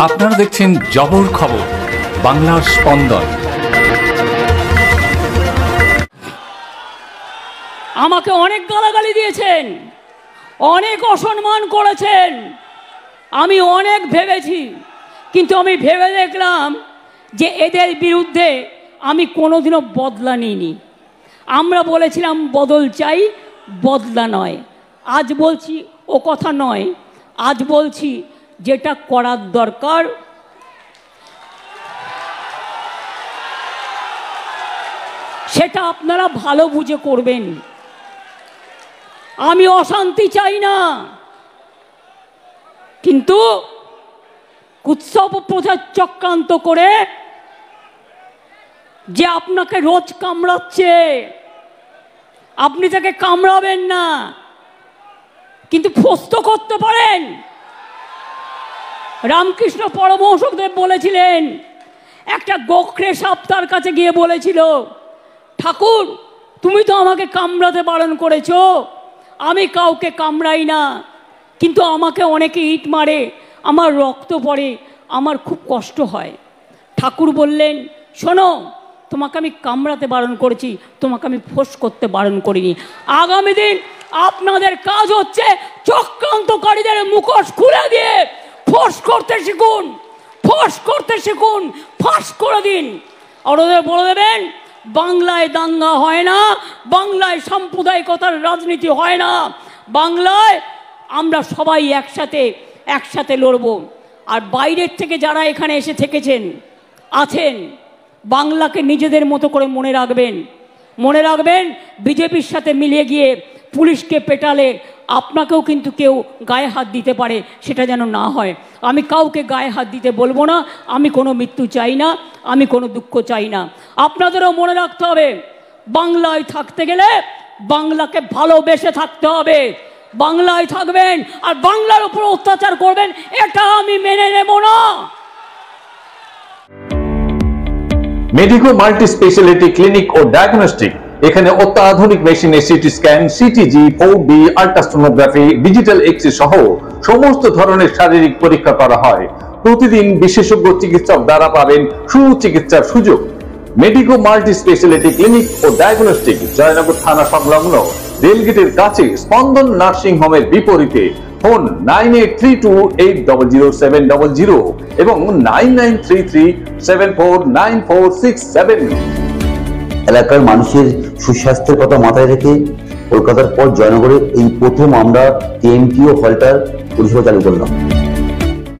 আপনারা দেখছেন জবর খবর, বাংলার স্পন্দন। আমাকে অনেক গালাগালি দিয়েছেন, অনেক অসম্মান করেছেন, আমি অনেক ভেবেছি, কিন্তু আমি ভেবে দেখলাম যে এদের বিরুদ্ধে আমি কোনোদিনও বদলা নিইনি। আমরা বলেছিলাম বদল চাই, বদলা নয়। আজ বলছি ও কথা নয়, আজ বলছি যেটা করার দরকার সেটা আপনারা ভালো বুঝে করবেন। আমি অশান্তি চাই না, কিন্তু কুৎসব প্রচার চক্রান্ত করে যে আপনাকে রোজ কামড়াচ্ছে, আপনি তাকে কামড়াবেন না, কিন্তু ফস্ত করতে পারেন। রামকৃষ্ণ পরমহংসদেব বলেছিলেন, একটা গোখরে সাপ তার কাছে গিয়ে বলেছিল, ঠাকুর তুমি তো আমাকে কামড়াতে বারণ করেছো, আমি কাউকে কামড়াই না, কিন্তু আমাকে অনেকে ইট মারে, আমার রক্ত পড়ে, আমার খুব কষ্ট হয়। ঠাকুর বললেন, শোনো, তোমাকে আমি কামড়াতে বারণ করেছি, তোমাকে আমি ফোঁস করতে বারণ করিনি। আগামী দিন আপনাদের কাজ হচ্ছে চক্রান্তকারীদের মুখোশ খুলে দিয়ে ফোঁস করতে শিখুন, ফোঁস করতে শিখুন, ফাঁস করে দিন। আর ওদের বলে দেবেন, বাংলায় দাঙ্গা হয় না, বাংলায় সাম্প্রদায়িকতার রাজনীতি হয় না, বাংলায় আমরা সবাই একসাথে লড়ব। আর বাইরের থেকে যারা এখানে এসে থেকেছেন আছেন, বাংলাকে নিজেদের মতো করে মনে রাখবেন। বিজেপির সাথে মিলিয়ে গিয়ে পুলিশকে পেটালে আপনাকেও কিন্তু কেউ গায়ে হাত দিতে পারে, সেটা যেন না হয়। আমি কাউকে গায়ে হাত দিতে বলবো না, আমি কোনো মৃত্যু চাই না, আমি কোনো দুঃখ চাই না। আপনাদেরও মনে রাখতে হবে, বাংলায় থাকতে গেলে বাংলাকে ভালোবেসে থাকতে হবে। বাংলায় থাকবেন আর বাংলার উপর অত্যাচার করবেন, এটা আমি মেনে নেব না। মেডিকো মাল্টি স্পেশালিটি ক্লিনিক ও ডায়াগনস্টিক, এখানে অত্যাধুনিক মেশিনে CT scan, CTG, 4D, ultrasonography, digital x-ray সহ সমস্ত ধরনের শারীরিক পরীক্ষা করা হয়। প্রতিদিন বিশেষজ্ঞ চিকিৎসক দ্বারা পাবেন সুচিকিৎসার সুযোগ। মেডিকো মাল্টি স্পেশালিটি ক্লিনিক ও ডায়াগনস্টিক, জয়নগর থানা সংলগ্ন রেলগেটের কাছে, স্পন্দন নার্সিং হোমের বিপরীতে। ফোন 9832800700 এবং 9933749467। এলাকার মানুষের সুস্বাস্থ্যের কথা মাথায় রেখে কলকাতার পর জয়নগরে এই প্রথম আমরা কেএমটিও হলটার পরিষেবা চালু করলাম।